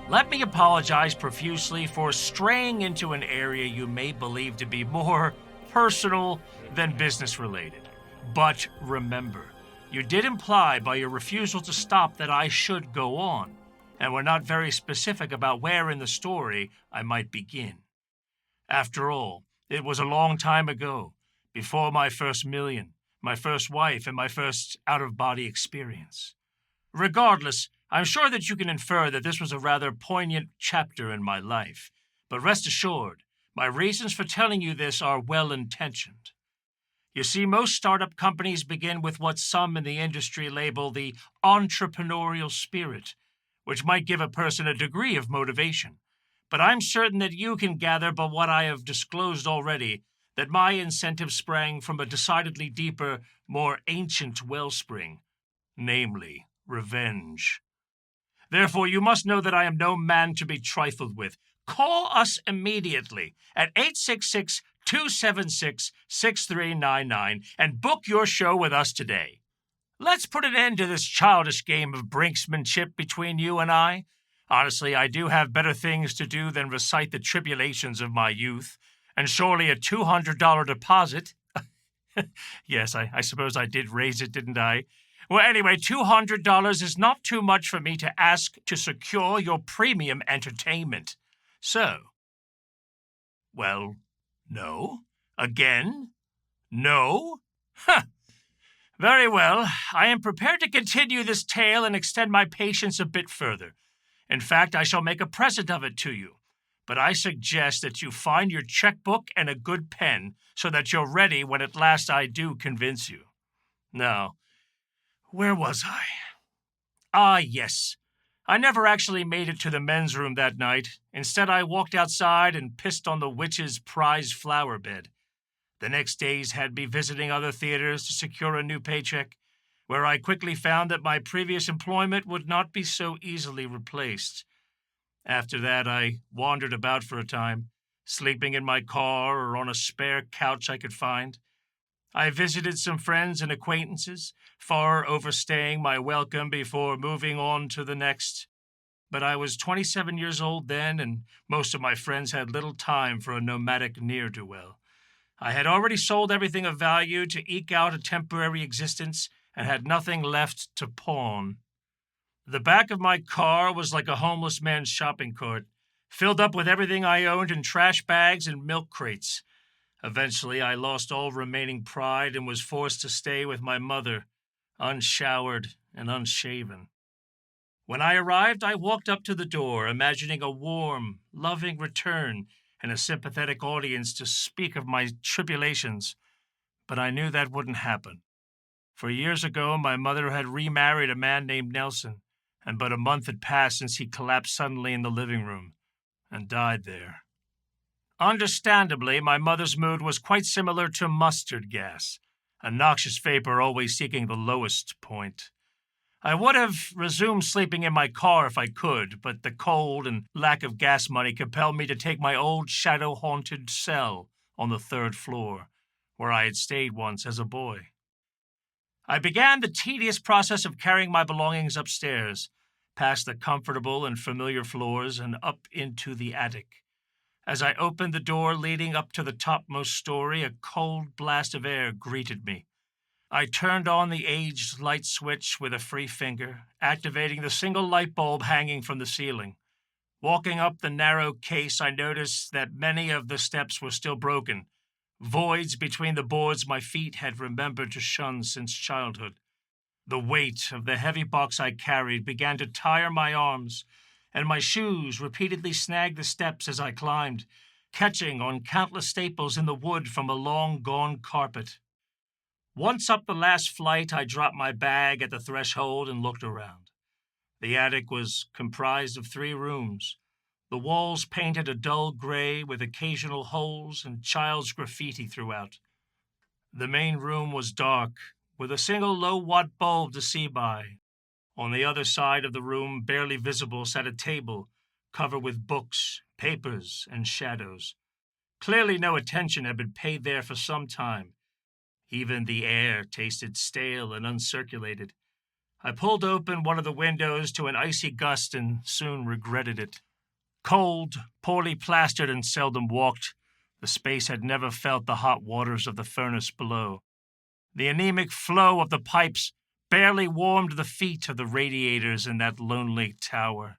Let me apologize profusely for straying into an area you may believe to be more personal than business-related. But remember, you did imply by your refusal to stop that I should go on, and were not very specific about where in the story I might begin. After all, it was a long time ago, before my first million, my first wife, and my first out-of-body experience. Regardless, I'm sure that you can infer that this was a rather poignant chapter in my life, but rest assured, my reasons for telling you this are well-intentioned. You see, most startup companies begin with what some in the industry label the entrepreneurial spirit, which might give a person a degree of motivation. But I'm certain that you can gather by what I have disclosed already that my incentive sprang from a decidedly deeper, more ancient wellspring, namely revenge. Therefore, you must know that I am no man to be trifled with. Call us immediately at 866-276-6399 and book your show with us today. Let's put an end to this childish game of brinksmanship between you and I. Honestly, I do have better things to do than recite the tribulations of my youth, and surely a $200 deposit. Yes, I suppose I did raise it, didn't I? Well, anyway, $200 is not too much for me to ask to secure your premium entertainment. So, well, no? Again? No? Huh. Very well. I am prepared to continue this tale and extend my patience a bit further. In fact, I shall make a present of it to you. But I suggest that you find your checkbook and a good pen so that you're ready when at last I do convince you. Now, where was I? Ah, yes. I never actually made it to the men's room that night. Instead, I walked outside and pissed on the witch's prize flower bed. The next days had me visiting other theaters to secure a new paycheck, where I quickly found that my previous employment would not be so easily replaced. After that, I wandered about for a time, sleeping in my car or on a spare couch I could find. I visited some friends and acquaintances, far overstaying my welcome before moving on to the next. But I was 27 years old then, and most of my friends had little time for a nomadic ne'er-do-well. I had already sold everything of value to eke out a temporary existence and had nothing left to pawn. The back of my car was like a homeless man's shopping cart, filled up with everything I owned in trash bags and milk crates. Eventually, I lost all remaining pride and was forced to stay with my mother, unshowered and unshaven. When I arrived, I walked up to the door, imagining a warm, loving return and a sympathetic audience to speak of my tribulations. But I knew that wouldn't happen. For years ago, my mother had remarried a man named Nelson, and but a month had passed since he collapsed suddenly in the living room and died there. Understandably, my mother's mood was quite similar to mustard gas, a noxious vapor always seeking the lowest point. I would have resumed sleeping in my car if I could, but the cold and lack of gas money compelled me to take my old shadow-haunted cell on the 3rd floor, where I had stayed once as a boy. I began the tedious process of carrying my belongings upstairs, past the comfortable and familiar floors and up into the attic. As I opened the door leading up to the topmost story, a cold blast of air greeted me. I turned on the aged light switch with a free finger, activating the single light bulb hanging from the ceiling. Walking up the narrow case, I noticed that many of the steps were still broken, voids between the boards my feet had remembered to shun since childhood. The weight of the heavy box I carried began to tire my arms, and my shoes repeatedly snagged the steps as I climbed, catching on countless staples in the wood from a long-gone carpet. Once up the last flight, I dropped my bag at the threshold and looked around. The attic was comprised of 3 rooms, the walls painted a dull gray with occasional holes and child's graffiti throughout. The main room was dark, with a single low-watt bulb to see by. On the other side of the room, barely visible, sat a table covered with books, papers, and shadows. Clearly no attention had been paid there for some time. Even the air tasted stale and uncirculated. I pulled open one of the windows to an icy gust and soon regretted it. Cold, poorly plastered, and seldom walked, the space had never felt the hot waters of the furnace below. The anemic flow of the pipes barely warmed the feet of the radiators in that lonely tower.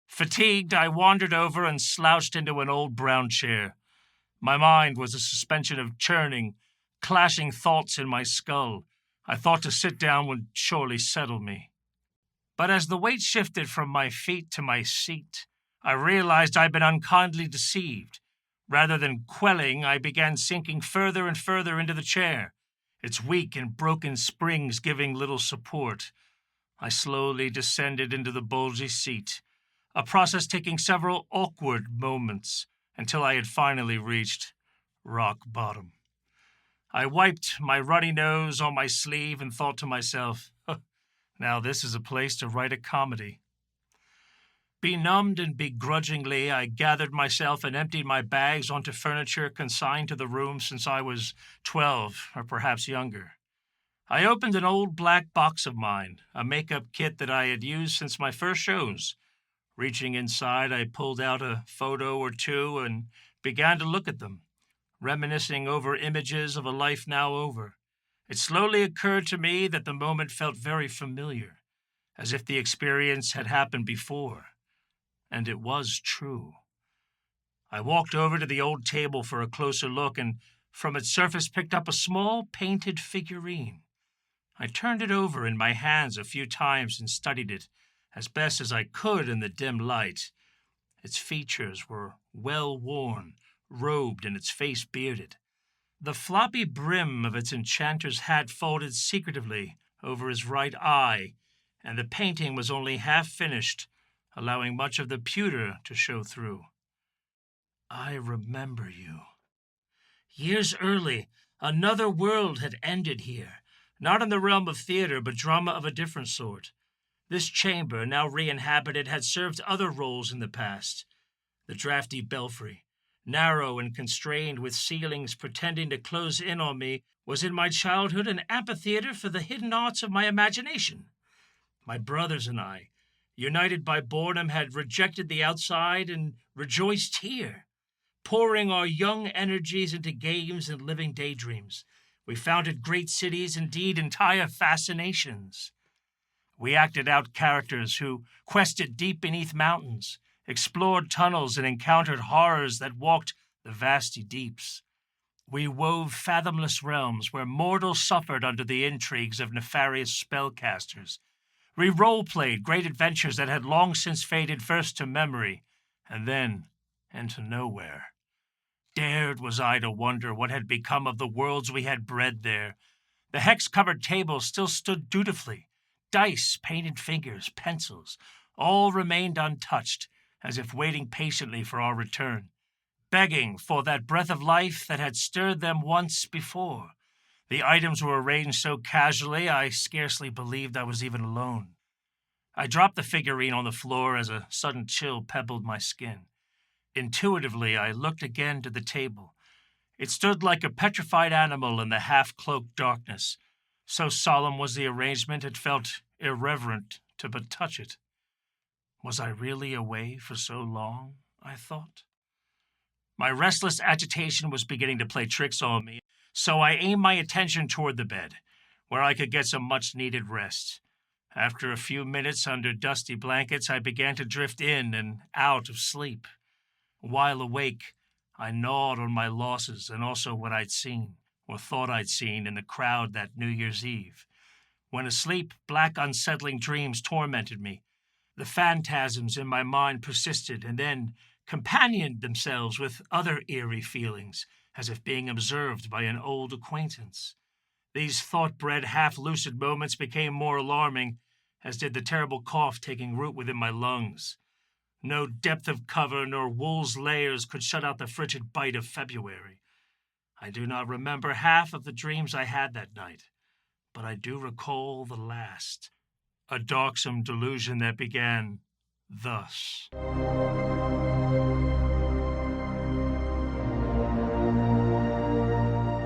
Fatigued, I wandered over and slouched into an old brown chair. My mind was a suspension of churning, clashing thoughts in my skull. I thought to sit down would surely settle me. But as the weight shifted from my feet to my seat, I realized I'd been unkindly deceived. Rather than quelling, I began sinking further and further into the chair, its weak and broken springs giving little support. I slowly descended into the bulgy seat, a process taking several awkward moments until I had finally reached rock bottom. I wiped my runny nose on my sleeve and thought to myself, now this is a place to write a comedy. Benumbed and begrudgingly, I gathered myself and emptied my bags onto furniture consigned to the room since I was 12 or perhaps younger. I opened an old black box of mine, a makeup kit that I had used since my first shows. Reaching inside, I pulled out a photo or two and began to look at them, reminiscing over images of a life now over. It slowly occurred to me that the moment felt very familiar, as if the experience had happened before. And it was true. I walked over to the old table for a closer look and from its surface picked up a small painted figurine. I turned it over in my hands a few times and studied it as best as I could in the dim light. Its features were well worn, robed and its face bearded. The floppy brim of its enchanter's hat folded secretively over his right eye, and the painting was only half finished, allowing much of the pewter to show through. I remember you. Years early, another world had ended here, not in the realm of theater, but drama of a different sort. This chamber, now re-inhabited, had served other roles in the past. The drafty belfry, narrow and constrained with ceilings pretending to close in on me, was in my childhood an amphitheater for the hidden arts of my imagination. My brothers and I, united by boredom, had rejected the outside and rejoiced here. Pouring our young energies into games and living daydreams, we founded great cities, indeed entire fascinations. We acted out characters who quested deep beneath mountains, explored tunnels, and encountered horrors that walked the vasty deeps. We wove fathomless realms where mortals suffered under the intrigues of nefarious spellcasters. We role-played great adventures that had long since faded first to memory, and then into nowhere. Dared was I to wonder what had become of the worlds we had bred there. The hex-covered tables still stood dutifully. Dice, painted figures, pencils, all remained untouched, as if waiting patiently for our return, begging for that breath of life that had stirred them once before. The items were arranged so casually I scarcely believed I was even alone. I dropped the figurine on the floor as a sudden chill pebbled my skin. Intuitively, I looked again to the table. It stood like a petrified animal in the half-cloaked darkness. So solemn was the arrangement, it felt irreverent to but touch it. Was I really away for so long, I thought? My restless agitation was beginning to play tricks on me, so I aimed my attention toward the bed, where I could get some much-needed rest. After a few minutes under dusty blankets, I began to drift in and out of sleep. While awake, I gnawed on my losses and also what I'd seen, or thought I'd seen, in the crowd that New Year's Eve. When asleep, black, unsettling dreams tormented me. The phantasms in my mind persisted and then companioned themselves with other eerie feelings, as if being observed by an old acquaintance. These thought-bred, half-lucid moments became more alarming, as did the terrible cough taking root within my lungs. No depth of cover nor wool's layers could shut out the frigid bite of February. I do not remember half of the dreams I had that night, but I do recall the last, a darksome delusion that began thus. I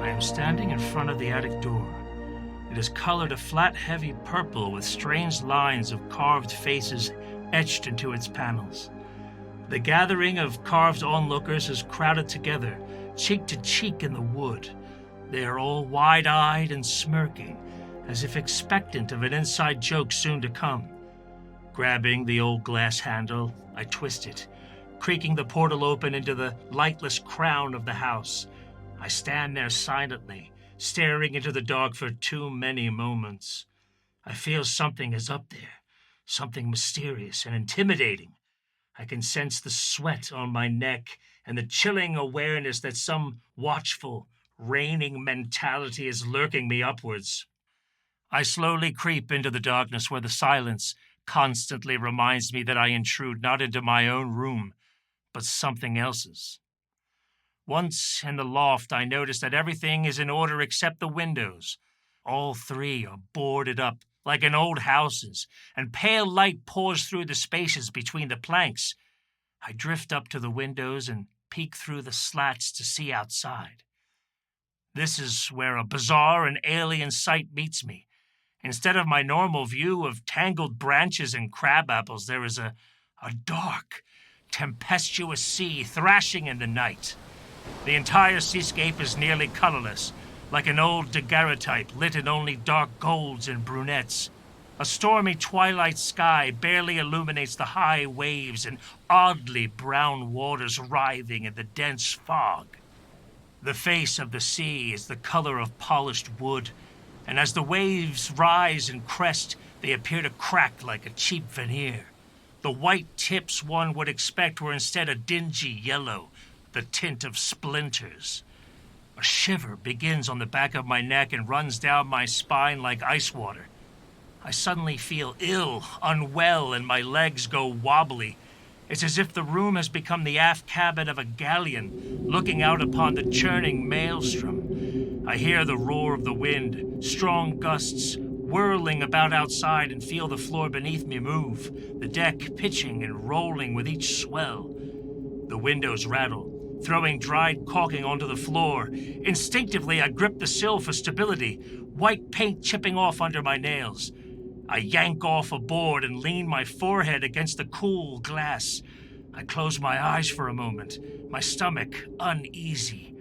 am standing in front of the attic door. It is colored a flat, heavy purple with strange lines of carved faces etched into its panels. The gathering of carved onlookers is crowded together, cheek to cheek in the wood. They are all wide-eyed and smirking, as if expectant of an inside joke soon to come. Grabbing the old glass handle, I twist it, creaking the portal open into the lightless crown of the house. I stand there silently, staring into the dark for too many moments. I feel something is up there, something mysterious and intimidating. I can sense the sweat on my neck and the chilling awareness that some watchful, reigning mentality is lurking me upwards. I slowly creep into the darkness where the silence constantly reminds me that I intrude not into my own room, but something else's. Once in the loft, I notice that everything is in order except the windows. All three are boarded up like in old houses, and pale light pours through the spaces between the planks. I drift up to the windows and peek through the slats to see outside. This is where a bizarre and alien sight meets me. Instead of my normal view of tangled branches and crabapples, there is a dark, tempestuous sea thrashing in the night. The entire seascape is nearly colorless, like an old daguerreotype lit in only dark golds and brunettes. A stormy twilight sky barely illuminates the high waves and oddly brown waters writhing in the dense fog. The face of the sea is the color of polished wood, and as the waves rise and crest, they appear to crack like a cheap veneer. The white tips one would expect were instead a dingy yellow, the tint of splinters. A shiver begins on the back of my neck and runs down my spine like ice water. I suddenly feel ill, unwell, and my legs go wobbly. It's as if the room has become the aft cabin of a galleon, looking out upon the churning maelstrom. I hear the roar of the wind, strong gusts, whirling about outside, and feel the floor beneath me move, the deck pitching and rolling with each swell. The windows rattle, throwing dried caulking onto the floor. Instinctively, I grip the sill for stability, white paint chipping off under my nails. I yank off a board and lean my forehead against the cool glass. I close my eyes for a moment, my stomach uneasy.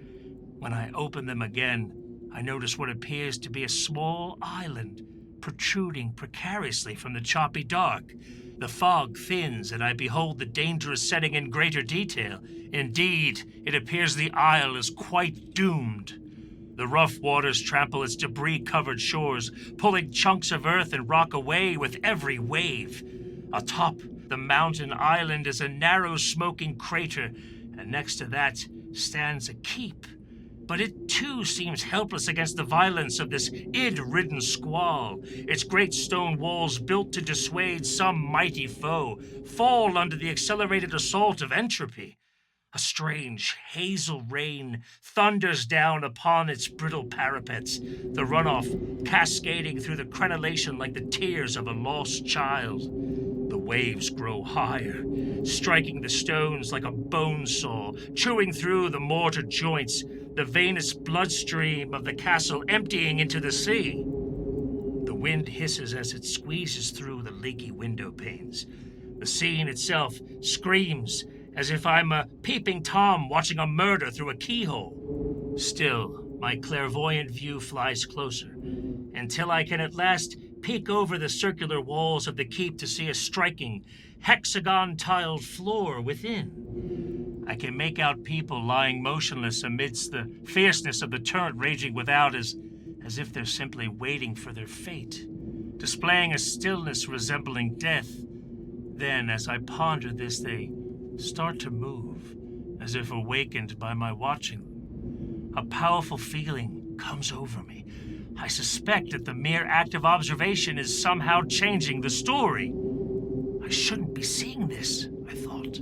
When I open them again, I notice what appears to be a small island protruding precariously from the choppy dark. The fog thins, and I behold the dangerous setting in greater detail. Indeed, it appears the isle is quite doomed. The rough waters trample its debris-covered shores, pulling chunks of earth and rock away with every wave. Atop the mountain island is a narrow, smoking crater, and next to that stands a keep. But it too seems helpless against the violence of this id-ridden squall. Its great stone walls, built to dissuade some mighty foe, fall under the accelerated assault of entropy. A strange hazel rain thunders down upon its brittle parapets, the runoff cascading through the crenellation like the tears of a lost child. The waves grow higher, striking the stones like a bone saw, chewing through the mortar joints, the venous bloodstream of the castle emptying into the sea. The wind hisses as it squeezes through the leaky window panes. The scene itself screams as if I'm a peeping Tom watching a murder through a keyhole. Still, my clairvoyant view flies closer, until I can at last peek over the circular walls of the keep to see a striking, hexagon-tiled floor within. I can make out people lying motionless amidst the fierceness of the torrent raging without, as if they're simply waiting for their fate, displaying a stillness resembling death. Then, as I ponder this, they start to move, as if awakened by my watching them. A powerful feeling comes over me. I suspect that the mere act of observation is somehow changing the story. I shouldn't be seeing this, I thought.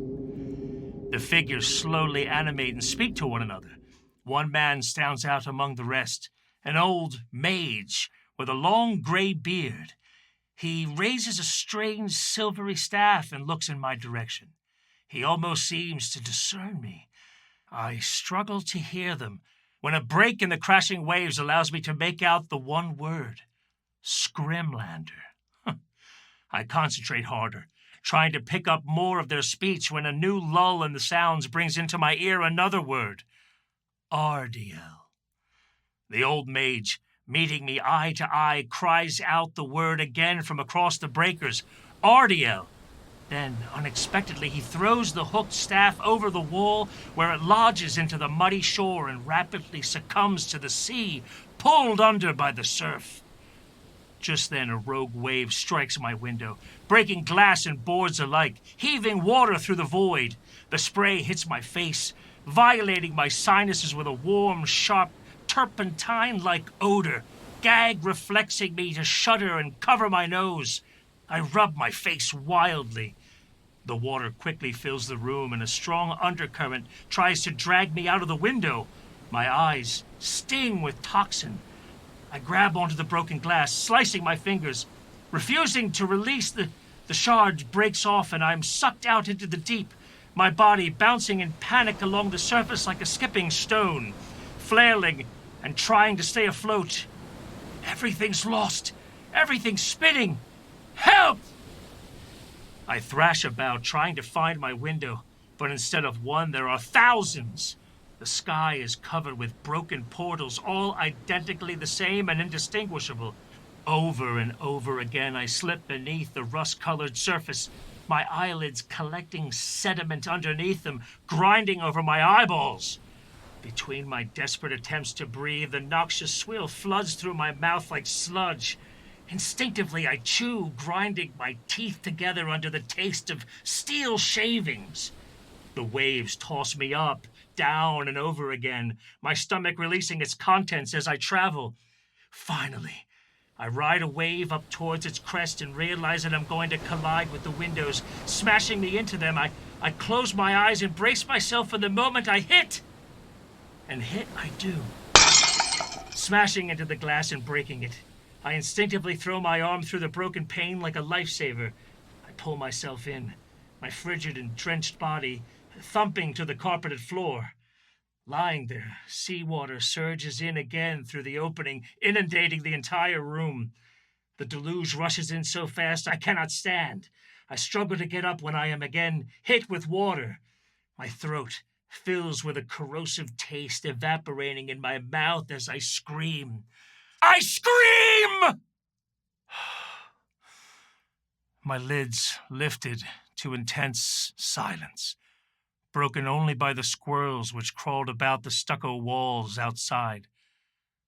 The figures slowly animate and speak to one another. One man stands out among the rest, an old mage with a long gray beard. He raises a strange silvery staff and looks in my direction. He almost seems to discern me. I struggle to hear them when a break in the crashing waves allows me to make out the one word, Scrimlander. I concentrate harder, trying to pick up more of their speech when a new lull in the sounds brings into my ear another word. Ardiel. The old mage, meeting me eye to eye, cries out the word again from across the breakers. Ardiel. Then, unexpectedly, he throws the hooked staff over the wall where it lodges into the muddy shore and rapidly succumbs to the sea, pulled under by the surf. Just then, a rogue wave strikes my window, breaking glass and boards alike, heaving water through the void. The spray hits my face, violating my sinuses with a warm, sharp, turpentine-like odor, gag reflexing me to shudder and cover my nose. I rub my face wildly. The water quickly fills the room, and a strong undercurrent tries to drag me out of the window. My eyes sting with toxin. I grab onto the broken glass, slicing my fingers. Refusing to release, the shard breaks off, and I'm sucked out into the deep, my body bouncing in panic along the surface like a skipping stone, flailing and trying to stay afloat. Everything's lost. Everything's spinning. Help! I thrash about, trying to find my window, but instead of one, there are thousands. The sky is covered with broken portals, all identically the same and indistinguishable. Over and over again, I slip beneath the rust-colored surface, my eyelids collecting sediment underneath them, grinding over my eyeballs. Between my desperate attempts to breathe, the noxious swill floods through my mouth like sludge. Instinctively, I chew, grinding my teeth together under the taste of steel shavings. The waves toss me up, down and over again, my stomach releasing its contents as I travel. Finally, I ride a wave up towards its crest and realize that I'm going to collide with the windows, smashing me into them. I close my eyes and brace myself for the moment I hit. And hit I do, smashing into the glass and breaking it. I instinctively throw my arm through the broken pane like a lifesaver. I pull myself in, my frigid and drenched body thumping to the carpeted floor. Lying there, seawater surges in again through the opening, inundating the entire room. The deluge rushes in so fast I cannot stand. I struggle to get up when I am again hit with water. My throat fills with a corrosive taste, evaporating in my mouth as I scream. I scream! My lids lifted to intense silence, broken only by the squirrels which crawled about the stucco walls outside.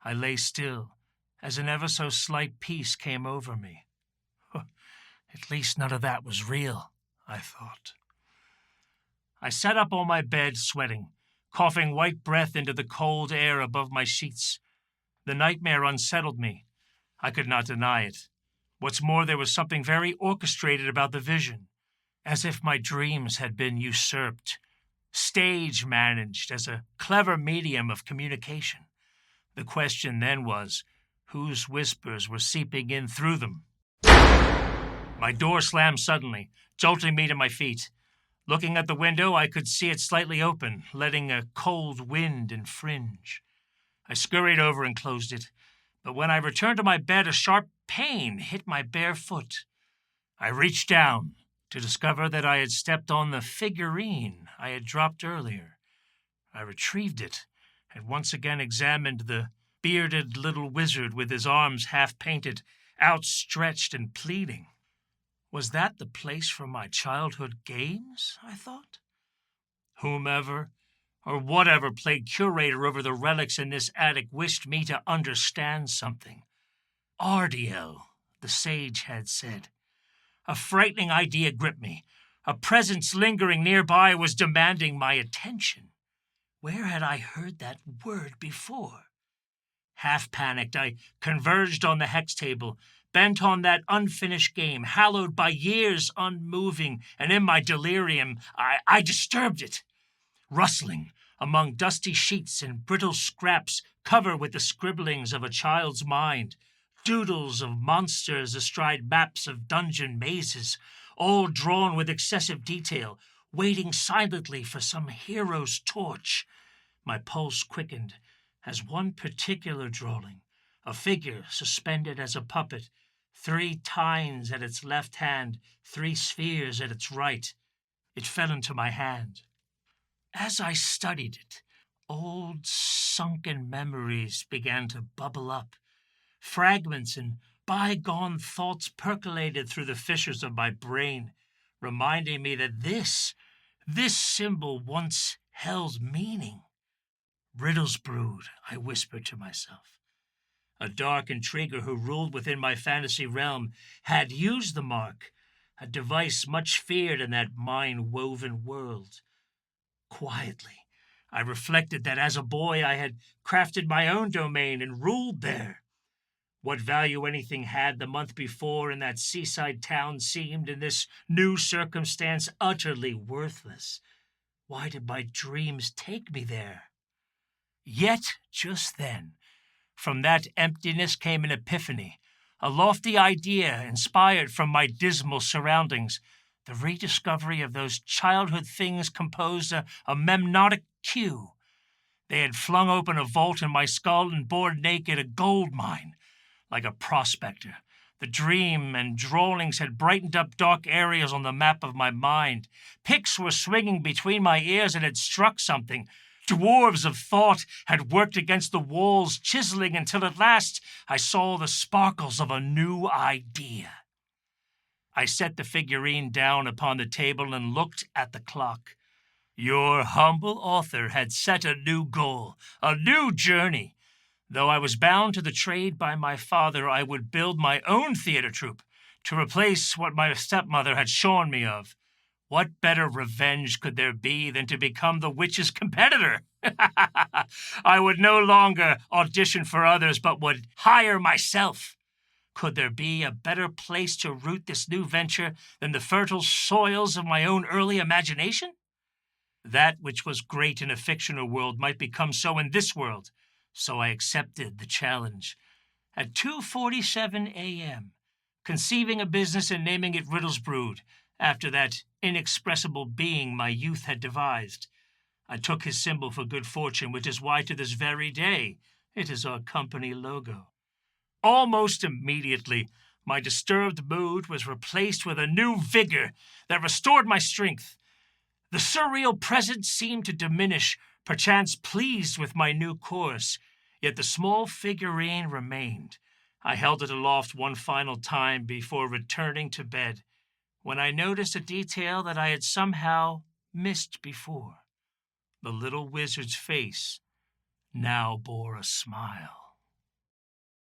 I lay still, as an ever so slight peace came over me. At least none of that was real, I thought. I sat up on my bed, sweating, coughing white breath into the cold air above my sheets. The nightmare unsettled me. I could not deny it. What's more, there was something very orchestrated about the vision, as if my dreams had been usurped, stage-managed as a clever medium of communication. The question then was, whose whispers were seeping in through them? My door slammed suddenly, jolting me to my feet. Looking at the window, I could see it slightly open, letting a cold wind infringe. I scurried over and closed it, but when I returned to my bed, a sharp pain hit my bare foot. I reached down to discover that I had stepped on the figurine I had dropped earlier. I retrieved it and once again examined the bearded little wizard with his arms half-painted, outstretched and pleading. Was that the place for my childhood games, I thought? Whomever or whatever played curator over the relics in this attic wished me to understand something. Ardiel, the sage had said. A frightening idea gripped me. A presence lingering nearby was demanding my attention. Where had I heard that word before? Half panicked, I converged on the hex table, bent on that unfinished game, hallowed by years unmoving, and in my delirium, I disturbed it. Rustling among dusty sheets and brittle scraps covered with the scribblings of a child's mind, doodles of monsters astride maps of dungeon mazes, all drawn with excessive detail, waiting silently for some hero's torch. My pulse quickened as one particular drawing, a figure suspended as a puppet, 3 tines at its left hand, 3 spheres at its right. It fell into my hand. As I studied it, old sunken memories began to bubble up. Fragments and bygone thoughts percolated through the fissures of my brain, reminding me that this symbol once held meaning. Riddlesbrood, I whispered to myself. A dark intriguer who ruled within my fantasy realm had used the mark, a device much feared in that mind-woven world. Quietly, I reflected that as a boy I had crafted my own domain and ruled there. What value anything had the month before in that seaside town seemed, in this new circumstance, utterly worthless. Why did my dreams take me there? Yet, just then, from that emptiness came an epiphany, a lofty idea inspired from my dismal surroundings. The rediscovery of those childhood things composed a memnotic cue. They had flung open a vault in my skull and bored naked a gold mine. Like a prospector, the dream and drawlings had brightened up dark areas on the map of my mind. Picks were swinging between my ears and had struck something. Dwarves of thought had worked against the walls, chiseling until at last I saw the sparkles of a new idea. I set the figurine down upon the table and looked at the clock. Your humble author had set a new goal, a new journey. Though I was bound to the trade by my father, I would build my own theater troupe to replace what my stepmother had shorn me of. What better revenge could there be than to become the witch's competitor? I would no longer audition for others, but would hire myself. Could there be a better place to root this new venture than the fertile soils of my own early imagination? That which was great in a fictional world might become so in this world. So I accepted the challenge. At 2:47 a.m., conceiving a business and naming it Riddlesbrood, after that inexpressible being my youth had devised, I took his symbol for good fortune, which is why to this very day it is our company logo. Almost immediately, my disturbed mood was replaced with a new vigor that restored my strength. The surreal present seemed to diminish, perchance pleased with my new course, yet the small figurine remained. I held it aloft one final time before returning to bed, when I noticed a detail that I had somehow missed before. The little wizard's face now bore a smile.